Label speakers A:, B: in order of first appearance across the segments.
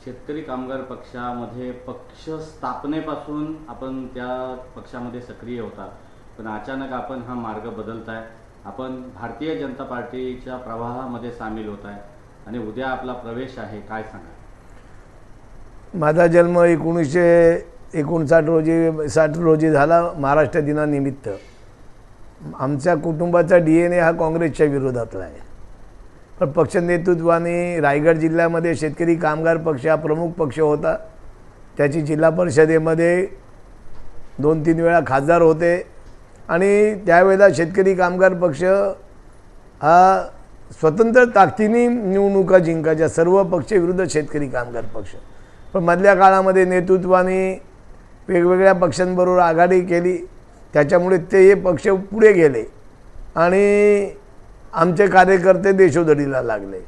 A: शेतकरी कामगार पक्षामध्ये पक्ष स्थापनेपासून आपण त्या पक्षामध्ये सक्रिय होता, पण अचानक आपण हा मार्ग बदलताय, आपण भारतीय जनता पार्टीच्या प्रवाहामध्ये सामील होत आहे आणि उद्या आपला प्रवेश आहे, काय सांगा?
B: माझा जन्म 1959 रोजी झाला महाराष्ट्र दिनानिमित्त. आमच्या कुटुंबाचा DNA हा काँग्रेसच्या विरोधातला आहे. पण पक्ष नेतृत्वाने रायगड जिल्ह्यामध्ये शेतकरी कामगार पक्ष हा प्रमुख पक्ष होता. त्याची जिल्हा परिषदेमध्ये 2-3 वेळा खासदार होते आणि त्यावेळेला शेतकरी कामगार पक्ष हा स्वतंत्र ताकदीने निवडणुका जिंकायच्या, सर्व पक्षविरुद्ध शेतकरी कामगार पक्ष. पण मधल्या काळामध्ये नेतृत्वाने वेगवेगळ्या पक्षांबरोबर आघाडी केली, त्याच्यामुळे ते पक्ष पुढे गेले आणि आमचे कार्यकर्ते देशोधडीला लागले.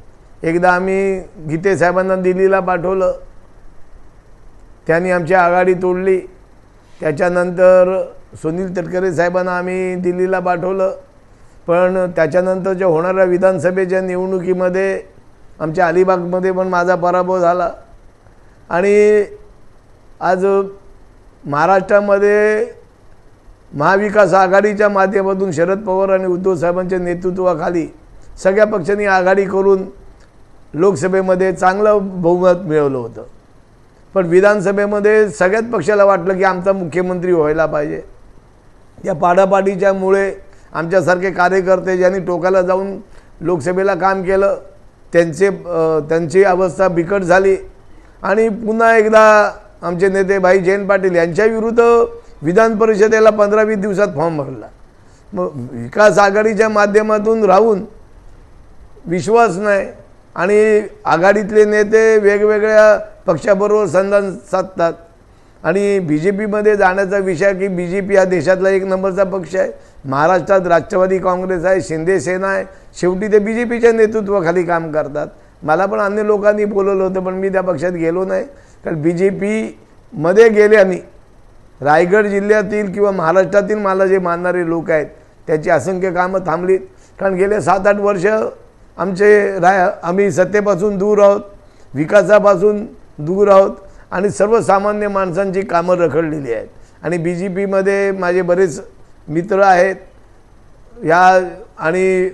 B: एकदा आम्ही गीते साहेबांना दिल्लीला पाठवलं, त्यांनी आमची आघाडी तोडली. त्याच्यानंतर सुनील तटकरे साहेबांना आम्ही दिल्लीला पाठवलं, पण त्याच्यानंतरच्या होणाऱ्या विधानसभेच्या निवडणुकीमध्ये आमच्या अलिबागमध्ये पण माझा पराभव झाला आणि आज महाराष्ट्रामध्ये महाविकास आघाडीच्या माध्यमातून शरद पवार आणि उद्धव साहेबांच्या नेतृत्वाखाली सगळ्या पक्षांनी आघाडी करून लोकसभेमध्ये चांगलं बहुमत मिळवलं होतं. पण विधानसभेमध्ये सगळ्याच पक्षाला वाटलं की आमचा मुख्यमंत्री व्हायला पाहिजे. या पाडापाडीच्यामुळे आमच्यासारखे कार्यकर्ते ज्यांनी टोकाला जाऊन लोकसभेला काम केलं त्यांची अवस्था बिकट झाली आणि पुन्हा एकदा आमचे नेते भाई जयंत पाटील यांच्या विरुद्ध विधान परिषदेला 15-20 दिवसात फॉर्म भरला. मग विकास आघाडीच्या माध्यमातून राहून विश्वास नाही आणि आघाडीतले नेते वेगवेगळ्या पक्षाबरोबर संधान साधतात आणि BJPमध्ये जाण्याचा विषय की BJP हा देशातला 1 नंबरचा पक्ष आहे. महाराष्ट्रात राष्ट्रवादी काँग्रेस आहे, शिंदे सेना आहे, शेवटी ते BJPच्या नेतृत्वाखाली काम करतात. मला पण अन्य लोकांनी बोलवलं होतं, पण मी त्या पक्षात गेलो नाही. कारण BJPमध्ये गेल्याने रायगड जिल्ह्यातील किंवा महाराष्ट्रातील मला जे मानणारे लोक आहेत त्याची असंख्य कामं थांबलीत. कारण गेले 7-8 वर्ष आम्ही सत्तेपासून दूर आहोत, विकासापासून दूर आहोत आणि सर्वसामान्य माणसांची कामं रखडलेली आहेत. आणि BJPमध्ये माझे बरेच मित्र आहेत या आणि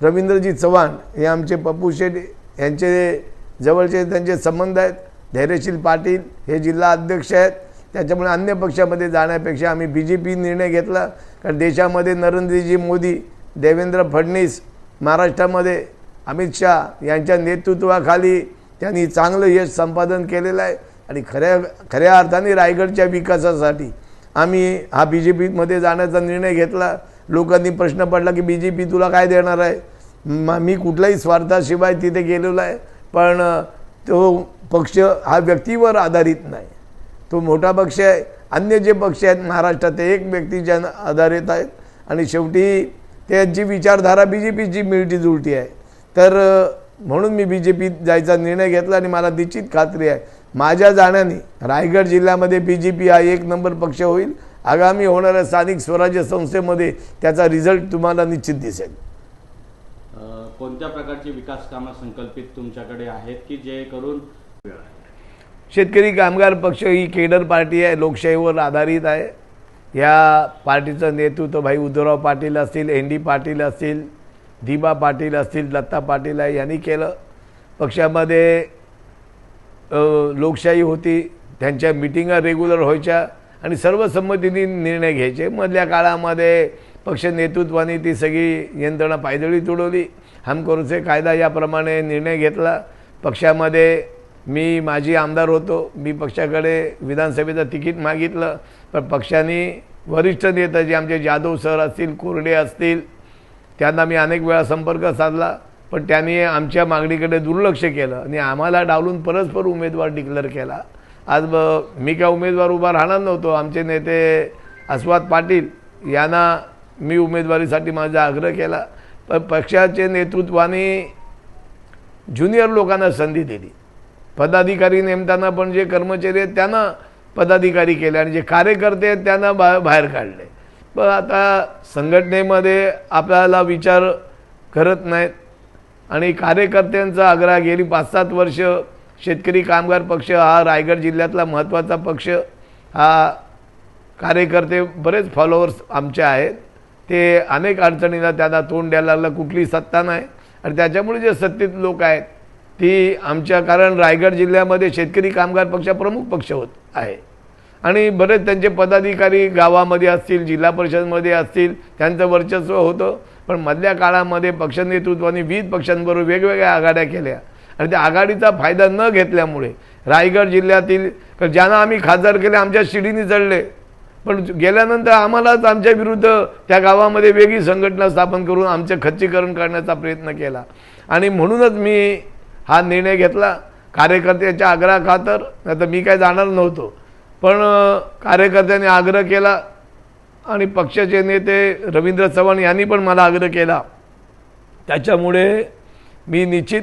B: रवींद्रजी चव्हाण हे आमचे पप्पू शेठ यांचे जवळचे त्यांचे संबंध आहेत. धैर्यशील पाटील हे जिल्हा अध्यक्ष आहेत. त्याच्यामुळे अन्य पक्षामध्ये जाण्यापेक्षा आम्ही BJP निर्णय घेतला. कारण देशामध्ये नरेंद्रजी मोदी, देवेंद्र फडणवीस, महाराष्ट्रामध्ये अमित शहा यांच्या नेतृत्वाखाली त्यांनी चांगलं यश संपादन केलेलं आहे आणि खऱ्या अर्थाने रायगडच्या विकासासाठी आम्ही हा BJPमध्ये जाण्याचा निर्णय घेतला. लोकांनी प्रश्न पडला की BJP तुला काय देणार आहे. मी कुठल्याही स्वार्थाशिवाय तिथे गेलेलो आहे, पण तो पक्ष हा व्यक्तीवर आधारित नाही, तो मोठा पक्ष आहे. अन्य जे पक्ष आहेत महाराष्ट्रात ते एक व्यक्तीच्या आधारित आहेत आणि शेवटी त्यांची विचारधारा BJPची मिळती जुळती आहे. तर म्हणून मी BJPत जायचा निर्णय घेतला आणि मला निश्चित खात्री आहे माझ्या जाण्याने रायगड जिल्ह्यामध्ये BJP हा 1 नंबर पक्ष होईल. आगामी होणाऱ्या स्थानिक स्वराज्य संस्थेमध्ये त्याचा रिझल्ट तुम्हाला निश्चित दिसेल.
A: कोणत्या प्रकारची विकास कामं संकल्पित तुमच्याकडे आहेत की जे करून?
B: शेतकरी कामगार पक्ष ही केडर पार्टी आहे, लोकशाहीवर आधारित आहे. या पार्टीचं नेतृत्व भाई उद्धवराव पाटील असतील, ND पाटील असतील, दिबा पाटील असतील, दत्ता पाटील आहे यांनी केलं. पक्षामध्ये लोकशाही होती, त्यांच्या मिटिंगा रेग्युलर व्हायच्या आणि सर्वसंमतीने निर्णय घ्यायचे. मधल्या काळामध्ये पक्ष नेतृत्वाने ती सगळी यंत्रणा पायदळी तुडवली. हम करूचे कायदा याप्रमाणे निर्णय घेतला. पक्षामध्ये माझी आमदार होतो, मी पक्षाकडे विधानसभेचं तिकीट मागितलं, पण पक्षाने वरिष्ठ नेते जे आमचे जाधव सर असतील, कोरडे असतील, त्यांना मी अनेक वेळा संपर्क साधला, पण त्यांनी आमच्या मागणीकडे दुर्लक्ष केलं आणि आम्हाला डावलून परस्पर उमेदवार डिक्लेअर केला. आज मी काय उमेदवार उभा राहणार नव्हतो. आमचे नेते अस्वाद पाटील यांना मी उमेदवारीसाठी माझा आग्रह केला, पण पक्षाचे नेतृत्वाने ज्युनियर लोकांना संधी दिली. पदाधिकारी नेमताना पण जे कर्मचारी आहेत त्यांना पदाधिकारी केले आणि जे कार्यकर्ते आहेत त्यांना बाहेर काढले. पण आता संघटनेमध्ये आपल्याला विचार करत नाहीत आणि कार्यकर्त्यांचा आग्रह गेली 5-7 वर्ष शेतकरी कामगार पक्ष हा रायगड जिल्ह्यातला महत्त्वाचा पक्ष, हा कार्यकर्ते बरेच फॉलोअर्स आमचे आहेत, ते अनेक अडचणींना त्यांना तोंड द्यायला लागलं, कुठली सत्ता नाही आणि त्याच्यामुळे जे सत्तेत लोक आहेत ती आमच्या, कारण रायगड जिल्ह्यामध्ये शेतकरी कामगार पक्ष प्रमुख पक्ष होत आहे आणि बरेच त्यांचे पदाधिकारी गावामध्ये असतील, जिल्हा परिषदमध्ये असतील, त्यांचं वर्चस्व होतं. पण मधल्या काळामध्ये पक्ष नेतृत्वाने विविध पक्षांबरोबर वेगवेगळ्या आघाड्या केल्या आणि त्या आघाडीचा फायदा न घेतल्यामुळे रायगड जिल्ह्यातील ज्यांना आम्ही खासदार केले आमच्या शिडीने चढले, पण गेल्यानंतर आम्हालाच आमच्या विरुद्ध त्या गावामध्ये वेगळी संघटना स्थापन करून आमचं खच्चीकरण करण्याचा प्रयत्न केला. आणि म्हणूनच मी हा निर्णय घेतला कार्यकर्त्याच्या आग्रहाखातर, नाही तर मी काय जाणार नव्हतो. पण कार्यकर्त्यांनी आग्रह केला आणि पक्षाचे नेते रवींद्र चव्हाण यांनी पण मला आग्रह केला, त्याच्यामुळे मी निश्चित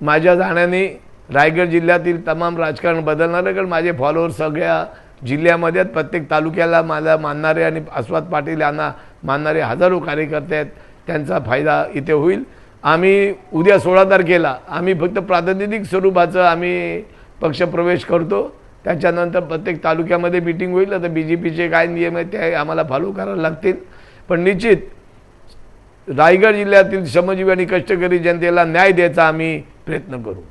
B: माझ्या जाण्याने रायगड जिल्ह्यातील तमाम राजकारण बदलणार आहे. कारण माझे फॉलोअर सगळ्या जिल्ह्यामध्ये आहेत, प्रत्येक तालुक्याला मला मानणारे आणि आस्वाद पाटील यांना मानणारे हजारो कार्यकर्ते आहेत, त्यांचा फायदा इथे होईल. आम्ही उद्या 16 तारखेला आम्ही फक्त प्रातिनिधिक स्वरूपाचं आम्ही पक्षप्रवेश करतो, त्याच्यानंतर प्रत्येक तालुक्यामध्ये मीटिंग होईल. आता BJPचे काय नियम आहेत ते आम्हाला फॉलो करायला लागतील, पण निश्चित रायगड जिल्ह्यातील श्रमजीवी आणि कष्टकरी जनतेला न्याय द्यायचा आम्ही प्रयत्न करू.